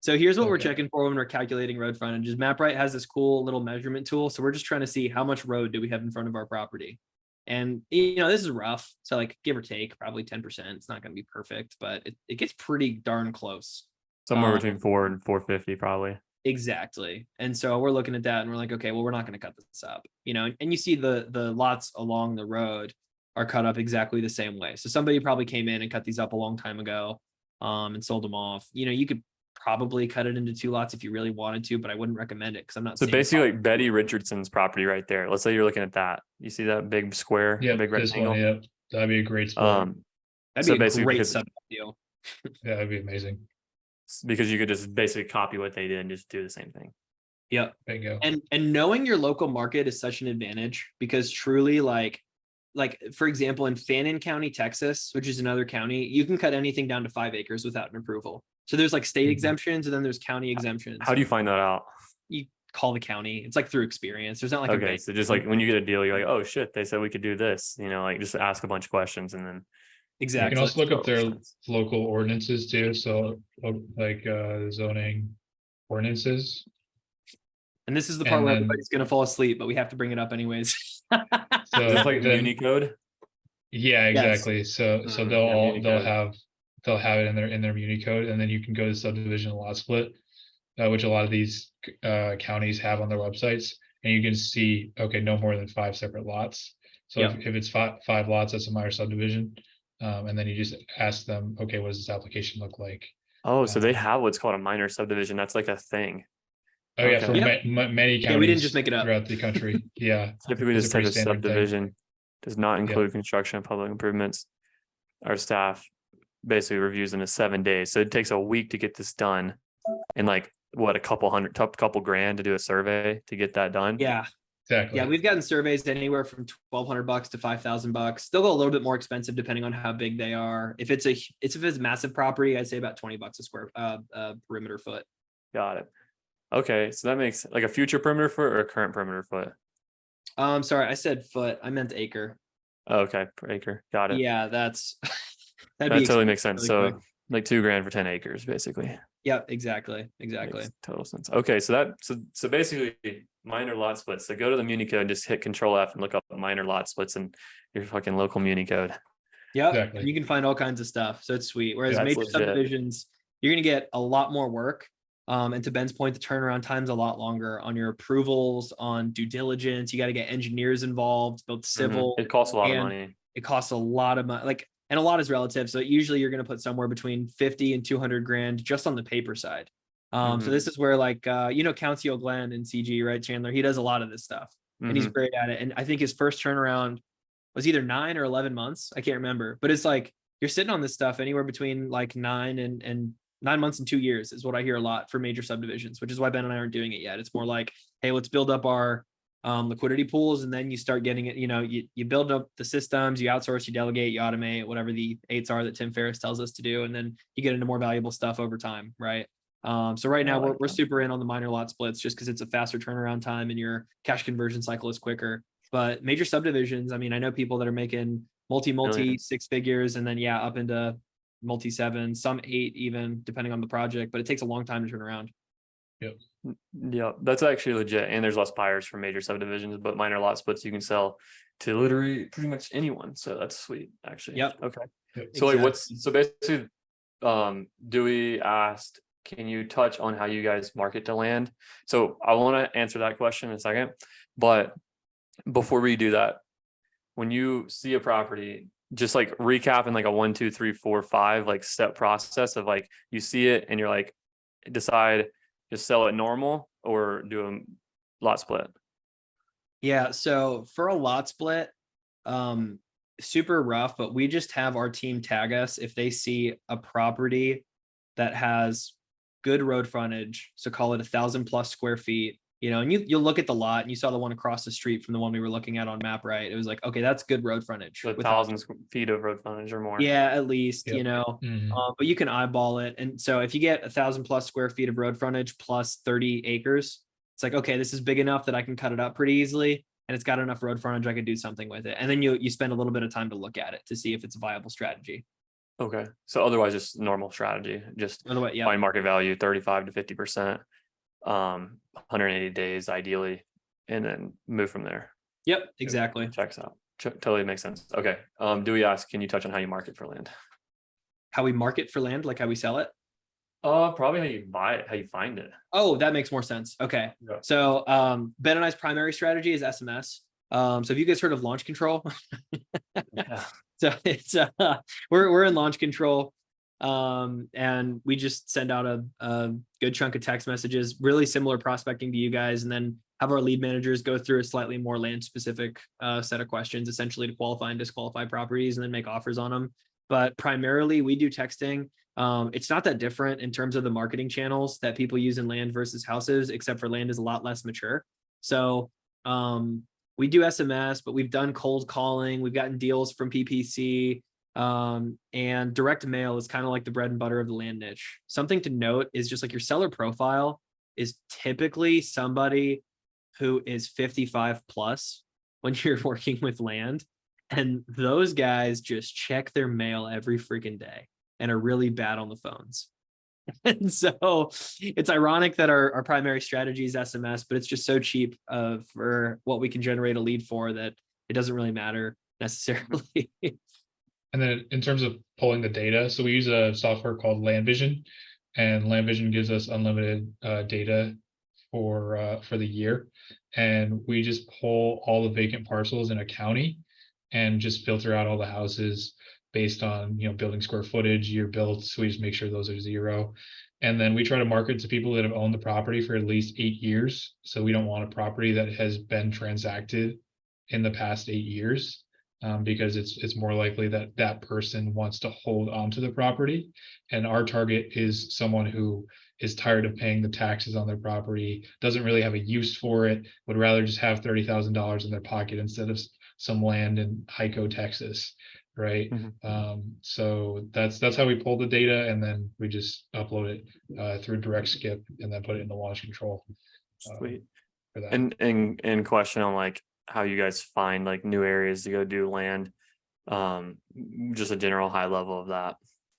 So here's what we're checking for when we're calculating road frontages. MapRight has this cool little measurement tool. So we're just trying to see how much road do we have in front of our property. And, this is rough. So like give or take probably 10%. It's not going to be perfect, but it gets pretty darn close. Somewhere between 4 and 450 probably. Exactly. And so we're looking at that and we're like, okay, well, we're not going to cut this up, and you see the lots along the road are cut up exactly the same way. So somebody probably came in and cut these up a long time ago and sold them off. You could probably cut it into 2 lots if you really wanted to, but I wouldn't recommend it because I'm not. So basically like Betty Richardson's property right there. Let's say you're looking at that. You see that big square, big rectangle? Yeah, that'd be a great spot. That'd be a great sub deal. Yeah, that'd be amazing. Because you could just basically copy what they did and just do the same thing. Yep. Bingo. And knowing your local market is such an advantage, because truly like for example, in Fannin County, Texas, which is another county, you can cut anything down to 5 acres without an approval. So there's like state exemptions and then there's county exemptions. How do you find that out? You call the county. It's like through experience. There's not like okay. So just like when you get a deal, you're like, oh shit, they said we could do this. Like just ask a bunch of questions and then You Exactly. can also look up their Total sense. local ordinances too, so like zoning ordinances. And this is the And part where then- everybody's gonna fall asleep, but we have to bring it up anyways. So Is this like then, Unicode? yeah, Yes. exactly. So Yeah, they'll Unicode. have it in their Muni code, and then you can go to subdivision and lot split, which a lot of these counties have on their websites, and you can see, okay, no more than 5 separate lots. So Yep. if it's five lots, that's a minor subdivision. And then you just ask them, okay, what does this application look like? Oh, so they Um, have what's called a minor subdivision. That's like a thing. Oh yeah, for Okay. many counties. Yeah, we didn't just make it up. Throughout the country. Yeah, Typically, it's this a pretty type of standard thing. subdivision does not include construction of public improvements. Our staff basically reviews them in 7 days. So it takes a week to get this done, and like what, a couple grand to do a survey to get that done. Yeah. Exactly. Yeah, we've gotten surveys anywhere from $1,200 to $5,000. They'll go a little bit more expensive depending on how big they are. If it's a massive property, I'd say about $20 a square perimeter foot. Got it. Okay, so that makes like a future perimeter foot or a current perimeter foot. Sorry, I said foot. I meant acre. Oh, okay, per acre. Got it. Yeah, that's That that'd be totally makes sense. really So quick. like 2 grand for 10 acres, basically. Yeah, exactly. Makes total sense. Okay, so basically minor lot splits. So go to the Muni code, just hit Control F and look up minor lot splits in your fucking local Muni code. Yep. Exactly. And you can find all kinds of stuff. So it's sweet. Whereas That's major legit. subdivisions, you're gonna get a lot more work. And to Ben's point, the turnaround time's a lot longer on your approvals, on due diligence. You got to get engineers involved, both civil. It costs a lot of and money. It costs a lot of money. Like, and a lot is relative. So usually you're going to put somewhere between 50 and 200 grand just on the paper side. So this is where like, Council Glenn in CG, right? Chandler, he does a lot of this stuff and he's great at it. And I think his first turnaround was either 9 or 11 months. I can't remember, but it's like, you're sitting on this stuff anywhere between like 9 and 9 months and 2 years is what I hear a lot for major subdivisions, which is why Ben and I aren't doing it yet. It's more like, hey, let's build up our liquidity pools, and then you start getting it. You build up the systems, you outsource, you delegate, you automate, whatever the 8s are that Tim Ferriss tells us to do, and then you get into more valuable stuff over time, right? So right now we're super in on the minor lot splits just because it's a faster turnaround time and your cash conversion cycle is quicker. But major subdivisions, I mean, I know people that are making multi 6 figures, and then up into multi 7, some 8 even, depending on the project, but it takes a long time to turn around. Yeah, that's actually legit. And there's less buyers for major subdivisions, but minor lot splits you can sell to literally pretty much anyone. So that's sweet, actually. Yep. Okay. Yep. So like basically Dewey asked, can you touch on how you guys market to land? So I want to answer that question in a second, but before we do that, when you see a property, just like recap in like a 1, 2, 3, 4, 5 like step process of like, you see it and you're like, decide just sell it normal or do a lot split. Yeah. So for a lot split, super rough, but we just have our team tag us if they see a property that has good road frontage. So call it 1,000+ square feet, and you'll look at the lot and you saw the one across the street from the one we were looking at on map, right? It was like, okay, that's good road frontage. So 1,000 feet of road frontage or more. Yeah, at least, Yep. But you can eyeball it. And so if you get 1,000+ square feet of road frontage plus 30 acres, it's like, okay, this is big enough that I can cut it up pretty easily. And it's got enough road frontage, I could do something with it. And then you spend a little bit of time to look at it to see if it's a viable strategy. Okay. So otherwise just normal strategy, just Otherwise, find market value 35 to 50%, 180 days ideally, and then move from there. Yep, exactly. Checks out. Totally makes sense. Okay. Dewey asked, can you touch on how you market for land? How we market for land, like how we sell it? Probably how you buy it, how you find it. Oh, that makes more sense. Okay. Yeah. So Ben and I's primary strategy is SMS. So have you guys heard of launch control? Yeah. So it's we're in launch control. And we just send out a good chunk of text messages, really similar prospecting to you guys, and then have our lead managers go through a slightly more land specific set of questions, essentially to qualify and disqualify properties and then make offers on them. But primarily we do texting. It's not that different in terms of the marketing channels that people use in land versus houses, except for land is a lot less mature. So we do SMS, but we've done cold calling. We've gotten deals from PPC. And direct mail is kind of like the bread and butter of the land niche. Something to note is just like your seller profile is typically somebody who is 55+ when you're working with land. And those guys just check their mail every freaking day and are really bad on the phones. And so it's ironic that our primary strategy is SMS, but it's just so cheap for what we can generate a lead for that it doesn't really matter necessarily. And then in terms of pulling the data, so we use a software called LandVision, and LandVision gives us unlimited data for the year. And we just pull all the vacant parcels in a county and just filter out all the houses based on, building square footage, year built. So we just make sure those are 0. And then we try to market to people that have owned the property for at least 8 years. So we don't want a property that has been transacted in the past 8 years. Because it's more likely that that person wants to hold on to the property. And our target is someone who is tired of paying the taxes on their property, doesn't really have a use for it, would rather just have $30,000 in their pocket instead of some land in Hyco, Texas, right? So that's how we pull the data, and then we just upload it through direct skip and then put it in the launch control. Sweet. For that. And question on like how you guys find like new areas to go do land, just a general high level of that.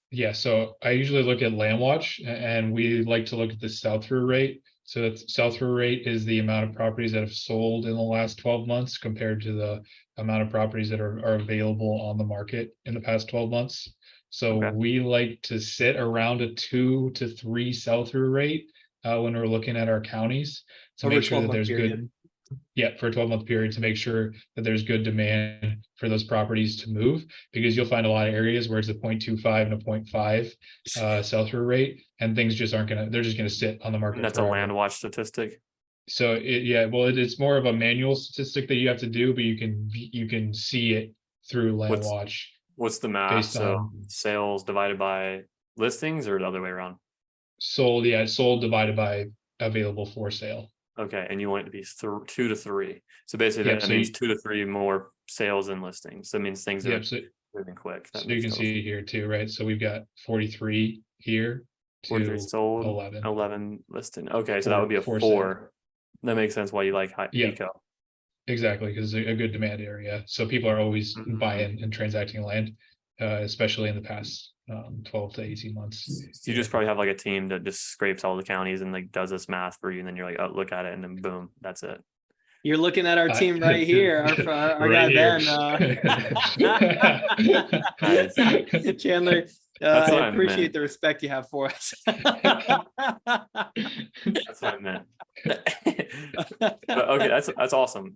Yeah, so I usually look at LandWatch, and we like to look at the sell-through rate. So that sell-through rate is the amount of properties that have sold in the last 12 months compared to the amount of properties that are available on the market in the past 12 months. So we like to sit around a 2 to 3 sell-through rate when we're looking at our counties to make sure that there's good. Yeah, for a 12-month period, to make sure that there's good demand for those properties to move, because you'll find a lot of areas where it's a 0.25 and a 0.5 sell-through rate, and things just they're just gonna sit on the market. And that's forever. a LandWatch statistic. So it's more of a manual statistic that you have to do, but you can see it through LandWatch. What's the math? So sales divided by listings, or the other way around? Sold divided by available for sale. Okay, and you want it to be 2 to 3. So basically, that means 2 to 3 more sales and listings. That means things are moving quick. So you can see here too, right? So we've got 43 here. 43 sold, 11 listed. Okay, so that would be a 4. That makes sense why you like Hyco. Exactly, because it's a good demand area. So people are always buying and transacting land, especially in the past 12 to 18 months. So you just probably have like a team that just scrapes all the counties and like does this math for you, and then you're like, oh, look at it, and then boom, that's it. You're looking at our team right here. Our right guy Ben. Chandler, I appreciate the respect you have for us. That's what I meant. But okay, that's awesome.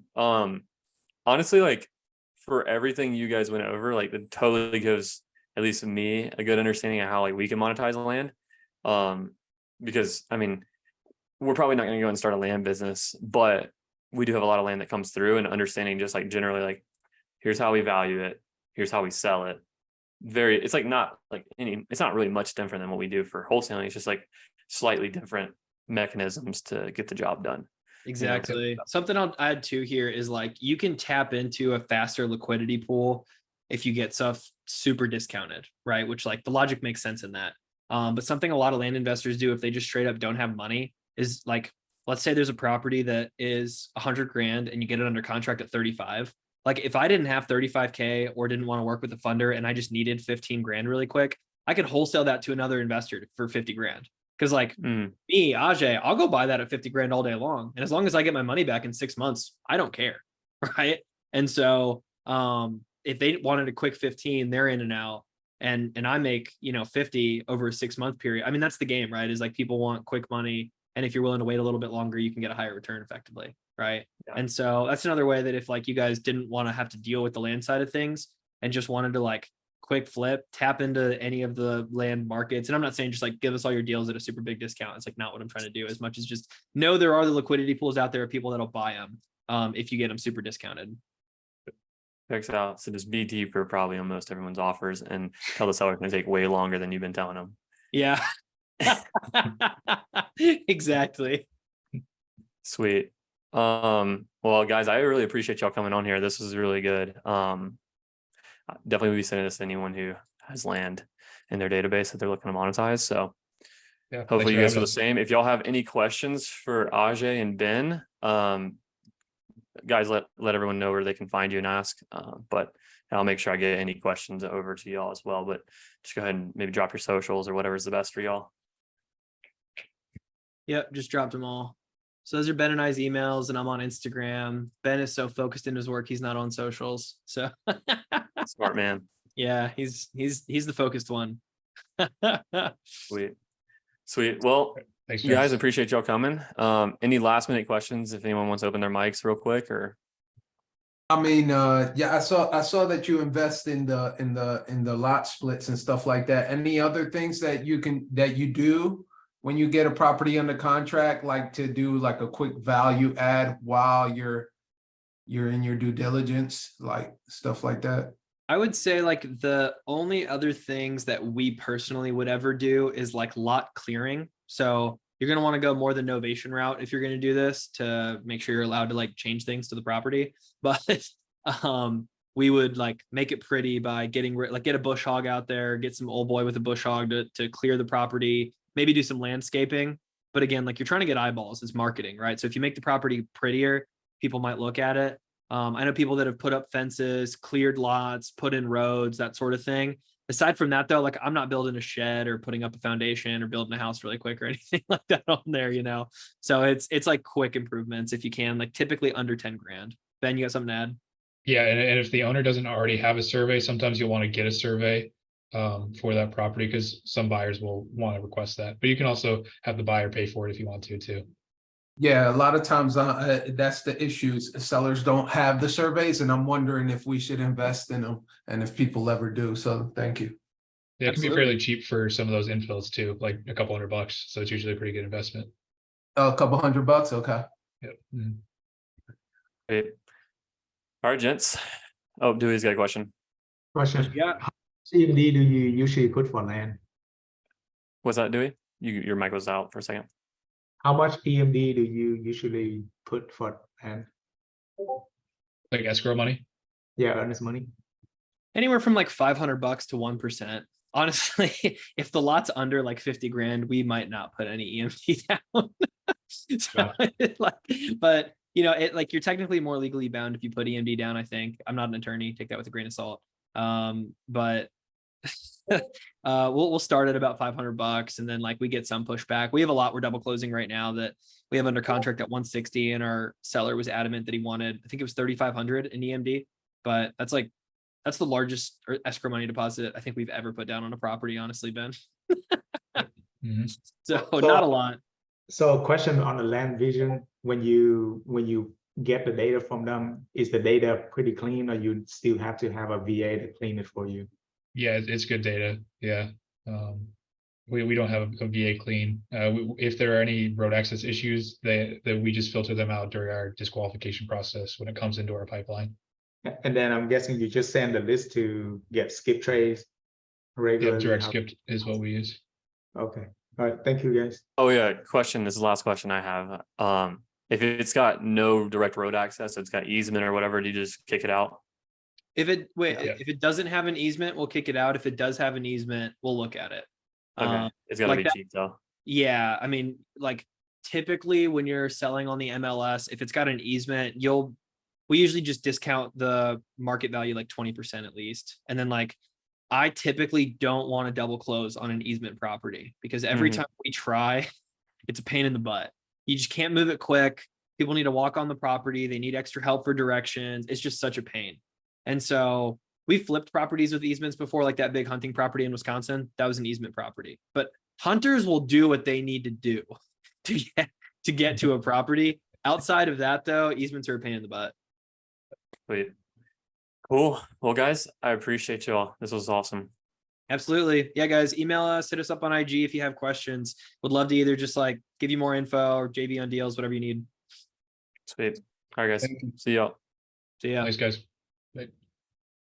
Honestly, like for everything you guys went over, like it totally gives at least me a good understanding of how like we can monetize the land. Because I mean, we're probably not going to go and start a land business, but we do have a lot of land that comes through, and understanding just like generally like, here's how we value it, here's how we sell it. It's like not like it's not really much different than what we do for wholesaling. It's just like slightly different mechanisms to get the job done. Exactly. Something I'll add to here is like you can tap into a faster liquidity pool if you get stuff super discounted, right? Which like the logic makes sense in that. But something a lot of land investors do if they just straight up don't have money is like, let's say there's a property that is $100,000 and you get it under contract at 35. Like if I didn't have 35K or didn't want to work with a funder and I just needed 15 grand really quick, I could wholesale that to another investor for 50 grand. Cause like me, Ajay, I'll go buy that at 50 grand all day long. And as long as I get my money back in 6 months, I don't care. Right. And so, if they wanted a quick 15, they're in and out, and I make, 50 over a 6-month period. I mean, that's the game, right? Is like people want quick money. And if you're willing to wait a little bit longer, you can get a higher return effectively. Right. Yeah. And so that's another way that if like you guys didn't want to have to deal with the land side of things and just wanted to like quick flip, tap into any of the land markets. And I'm not saying just like give us all your deals at a super big discount. It's like not what I'm trying to do, as much as just know there are the liquidity pools out there of people that'll buy them if you get them super discounted. Checks out. So just be deeper probably on most everyone's offers and tell the seller it's going to take way longer than you've been telling them. Yeah. Exactly. Sweet. Well, guys, I really appreciate y'all coming on here. This was really good. Definitely be sending this to anyone who has land in their database that they're looking to monetize. So yeah, hopefully you guys are the same. If y'all have any questions for Ajay and Ben, guys, let everyone know where they can find you and ask. But And I'll make sure I get any questions over to y'all as well, but just go ahead and maybe drop your socials or whatever is the best for y'all. Yep, just dropped them all. So those are Ben and I's emails, and I'm on Instagram. Ben is so focused in his work, he's not on socials. So Smart man. yeah, he's the focused one. Sweet. Well, Thanks, you guys, James. appreciate y'all coming. Any last minute questions if anyone wants to open their mics real quick? Or I mean, yeah, I saw that you invest in the lot splits and stuff like that. Any other things that you do when you get a property under contract, like to do like a quick value add while you're in your due diligence, like stuff like that? I would say like the only other things that we personally would ever do is like lot clearing. So you're going to want to go more the novation route if you're going to do this to make sure you're allowed to like change things to the property. But we would like make it pretty by get a bush hog out there, get some old boy with a bush hog to clear the property, maybe do some landscaping. But again, like you're trying to get eyeballs, it's marketing, right? So if you make the property prettier, people might look at it. I know people that have put up fences, cleared lots, put in roads, that sort of thing. Aside from that, though, like I'm not building a shed or putting up a foundation or building a house really quick or anything like that on there, you know? So it's like quick improvements if you can, like typically under 10 grand. Ben, you got something to add? Yeah, and if the owner doesn't already have a survey, sometimes you'll want to get a survey for that property because some buyers will want to request that. But you can also have the buyer pay for it if you want to too. Yeah, a lot of times that's the issues. Sellers don't have the surveys, and I'm wondering if we should invest in them and if people ever do. So thank you. Yeah, it can be Absolutely. fairly cheap for some of those infills too, like a couple $100. So it's usually a pretty good investment. A couple $100, okay. Yep. Mhm. great. All right, gents. Oh, Dewey's got a question. Question. Yeah. How much EMD do you usually put for land? What's that, Dewey? Your mic was out for a second. How much EMD do you usually put for land? Like escrow money. Yeah, earnest money. Anywhere from like $500 to 1%. Honestly, if the lot's under like 50 grand, we might not put any EMD down. So, but you know, it like you're technically more legally bound if you put EMD down, I think. I'm not an attorney, take that with a grain of salt. But we'll start at about $500 and then like we get some pushback. We have a lot we're double closing right now that we have under contract at 160, and our seller was adamant that he wanted, I think it was 3,500 in EMD, but that's the largest escrow money deposit I think we've ever put down on a property, honestly, Ben. Mhm. So not a lot. So question on the land vision, when you get the data from them, is the data pretty clean, or you still have to have a VA to clean it for you? Yeah, it's good data. Yeah. We don't have a VA clean. If there are any road access issues, that we just filter them out during our disqualification process when it comes into our pipeline. And then I'm guessing you just send a list to get skip trays regularly. Yep, direct skip is what we use. Okay. All right. Thank you, guys. Oh yeah, question. This is the last question I have. If it's got no direct road access, so it's got easement or whatever, do you just kick it out? If Yeah. it doesn't have an easement, we'll kick it out. If it does have an easement, we'll look at it. Okay, it's gotta like be that- cheap though. Yeah, I mean, like typically when you're selling on the MLS, if it's got an easement, we usually just discount the market value like 20% at least. And then like I typically don't want to double close on an easement property because every time we try, it's a pain in the butt. You just can't move it quick. People need to walk on the property. They need extra help for directions. It's just such a pain. And so we flipped properties with easements before, like that big hunting property in Wisconsin. That was an easement property. But hunters will do what they need to do to get to a property. Outside of that, though, easements are a pain in the butt. Sweet. Cool. Well, guys, I appreciate you all. This was awesome. Absolutely. Yeah, guys, email us, hit us up on IG if you have questions. Would love to either just like give you more info or JB on deals, whatever you need. Sweet. All right, guys. Thank you. See y'all. So yeah. Thanks, guys. Bye.